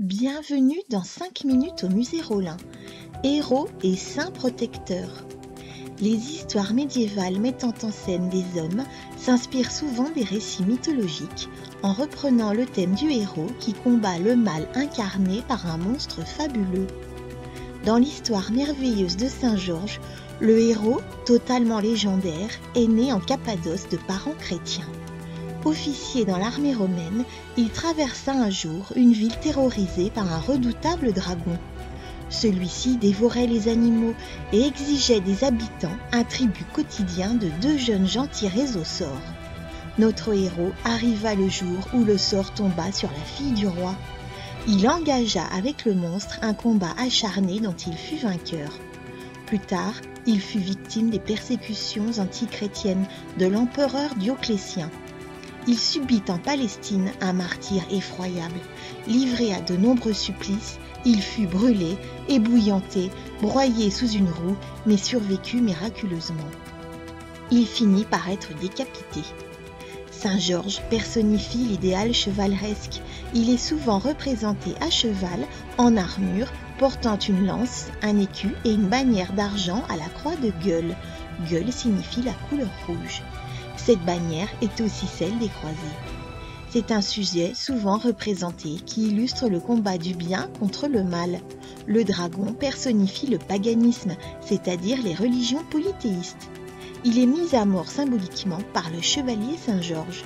Bienvenue dans 5 minutes au musée Rolin. Héros et saints protecteurs. Les histoires médiévales mettant en scène des hommes s'inspirent souvent des récits mythologiques en reprenant le thème du héros qui combat le mal incarné par un monstre fabuleux. Dans l'histoire merveilleuse de Saint Georges, le héros, totalement légendaire, est né en Cappadoce de parents chrétiens. Officier dans l'armée romaine, il traversa un jour une ville terrorisée par un redoutable dragon. Celui-ci dévorait les animaux et exigeait des habitants un tribut quotidien de 2 jeunes gens tirés au sort. Notre héros arriva le jour où le sort tomba sur la fille du roi. Il engagea avec le monstre un combat acharné dont il fut vainqueur. Plus tard, il fut victime des persécutions antichrétiennes de l'empereur Dioclétien. Il subit en Palestine un martyre effroyable. Livré à de nombreux supplices, il fut brûlé, ébouillanté, broyé sous une roue, mais survécut miraculeusement. Il finit par être décapité. Saint Georges personnifie l'idéal chevaleresque. Il est souvent représenté à cheval, en armure, portant une lance, un écu et une bannière d'argent à la croix de gueules. Gueule signifie la couleur rouge. Cette bannière est aussi celle des croisés. C'est un sujet souvent représenté qui illustre le combat du bien contre le mal. Le dragon personnifie le paganisme, c'est-à-dire les religions polythéistes. Il est mis à mort symboliquement par le chevalier Saint Georges.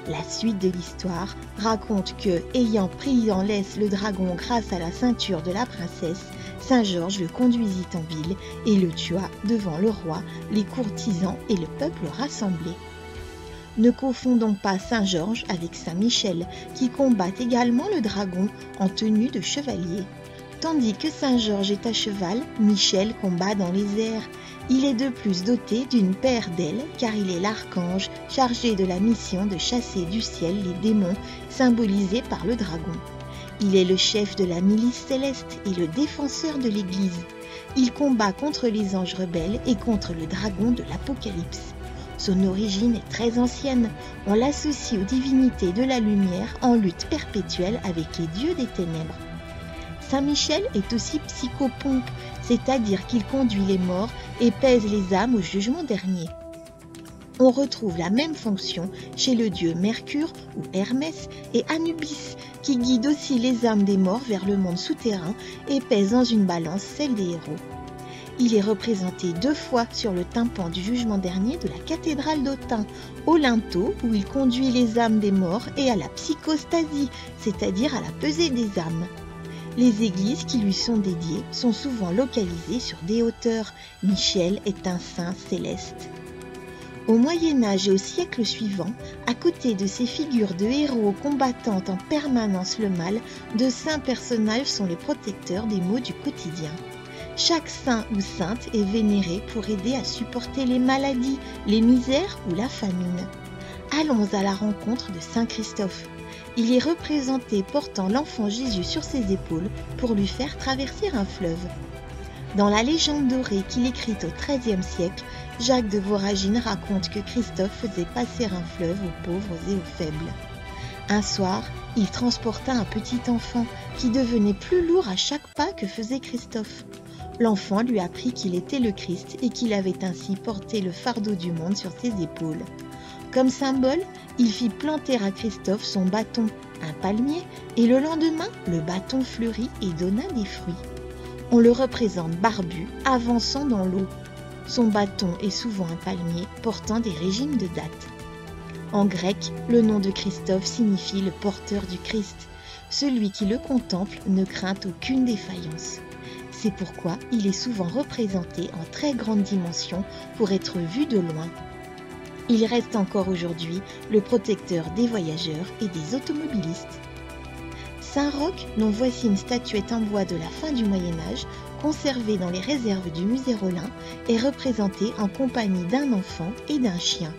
La suite de l'histoire raconte que, ayant pris en laisse le dragon grâce à la ceinture de la princesse, Saint Georges le conduisit en ville et le tua devant le roi, les courtisans et le peuple rassemblé. Ne confondons pas Saint Georges avec Saint Michel, qui combat également le dragon en tenue de chevalier. Tandis que Saint Georges est à cheval, Michel combat dans les airs. Il est de plus doté d'une paire d'ailes, car il est l'archange chargé de la mission de chasser du ciel les démons, symbolisés par le dragon. Il est le chef de la milice céleste et le défenseur de l'Église. Il combat contre les anges rebelles et contre le dragon de l'Apocalypse. Son origine est très ancienne. On l'associe aux divinités de la lumière en lutte perpétuelle avec les dieux des ténèbres. Saint Michel est aussi psychopompe, c'est-à-dire qu'il conduit les morts et pèse les âmes au jugement dernier. On retrouve la même fonction chez le dieu Mercure ou Hermès et Anubis, qui guide aussi les âmes des morts vers le monde souterrain et pèse dans une balance celle des héros. Il est représenté 2 fois sur le tympan du jugement dernier de la cathédrale d'Autun, au linteau où il conduit les âmes des morts et à la psychostasie, c'est-à-dire à la pesée des âmes. Les églises qui lui sont dédiées sont souvent localisées sur des hauteurs. Michel est un saint céleste. Au Moyen-Âge et au siècle suivant, à côté de ces figures de héros combattant en permanence le mal, de saints personnages sont les protecteurs des maux du quotidien. Chaque saint ou sainte est vénéré pour aider à supporter les maladies, les misères ou la famine. Allons à la rencontre de Saint Christophe. Il est représenté portant l'enfant Jésus sur ses épaules pour lui faire traverser un fleuve. Dans la légende dorée qu'il écrit au XIIIe siècle, Jacques de Voragine raconte que Christophe faisait passer un fleuve aux pauvres et aux faibles. Un soir, il transporta un petit enfant qui devenait plus lourd à chaque pas que faisait Christophe. L'enfant lui apprit qu'il était le Christ et qu'il avait ainsi porté le fardeau du monde sur ses épaules. Comme symbole, il fit planter à Christophe son bâton, un palmier, et le lendemain, le bâton fleurit et donna des fruits. On le représente barbu, avançant dans l'eau. Son bâton est souvent un palmier portant des régimes de dattes. En grec, le nom de Christophe signifie le porteur du Christ. Celui qui le contemple ne craint aucune défaillance. C'est pourquoi il est souvent représenté en très grande dimension pour être vu de loin. Il reste encore aujourd'hui le protecteur des voyageurs et des automobilistes. Saint Roch, dont voici une statuette en bois de la fin du Moyen-Âge, conservée dans les réserves du musée Rolin, est représenté en compagnie d'un enfant et d'un chien.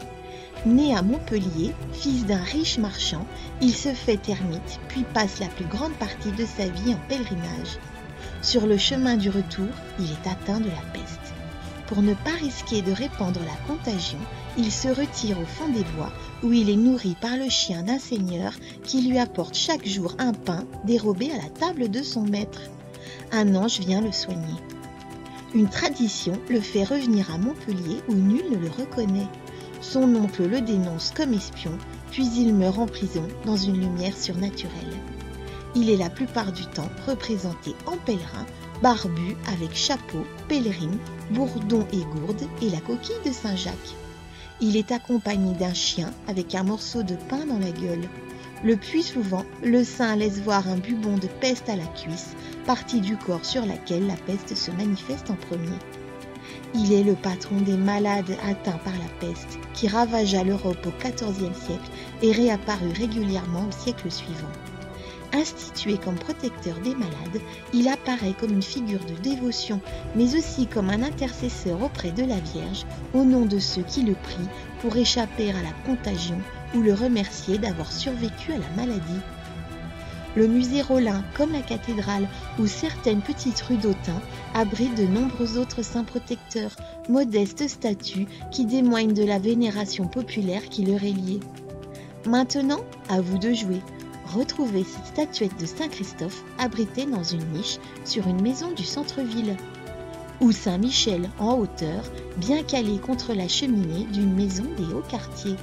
Né à Montpellier, fils d'un riche marchand, il se fait ermite puis passe la plus grande partie de sa vie en pèlerinage. Sur le chemin du retour, il est atteint de la peste. Pour ne pas risquer de répandre la contagion, il se retire au fond des bois où il est nourri par le chien d'un seigneur qui lui apporte chaque jour un pain dérobé à la table de son maître. Un ange vient le soigner. Une tradition le fait revenir à Montpellier où nul ne le reconnaît. Son oncle le dénonce comme espion, puis il meurt en prison dans une lumière surnaturelle. Il est la plupart du temps représenté en pèlerin, barbu avec chapeau, pèlerine, bourdon et gourde et la coquille de Saint-Jacques. Il est accompagné d'un chien avec un morceau de pain dans la gueule. Le plus souvent, le saint laisse voir un bubon de peste à la cuisse, partie du corps sur laquelle la peste se manifeste en premier. Il est le patron des malades atteints par la peste, qui ravagea l'Europe au XIVe siècle et réapparut régulièrement au siècle suivant. Institué comme protecteur des malades, il apparaît comme une figure de dévotion, mais aussi comme un intercesseur auprès de la Vierge, au nom de ceux qui le prient pour échapper à la contagion ou le remercier d'avoir survécu à la maladie. Le musée Rollin, comme la cathédrale ou certaines petites rues d'Autun, abritent de nombreux autres saints protecteurs, modestes statues qui témoignent de la vénération populaire qui leur est liée. Maintenant, à vous de jouer. Retrouvez cette statuette de Saint-Christophe abritée dans une niche sur une maison du centre-ville. Ou Saint-Michel en hauteur, bien calé contre la cheminée d'une maison des hauts quartiers.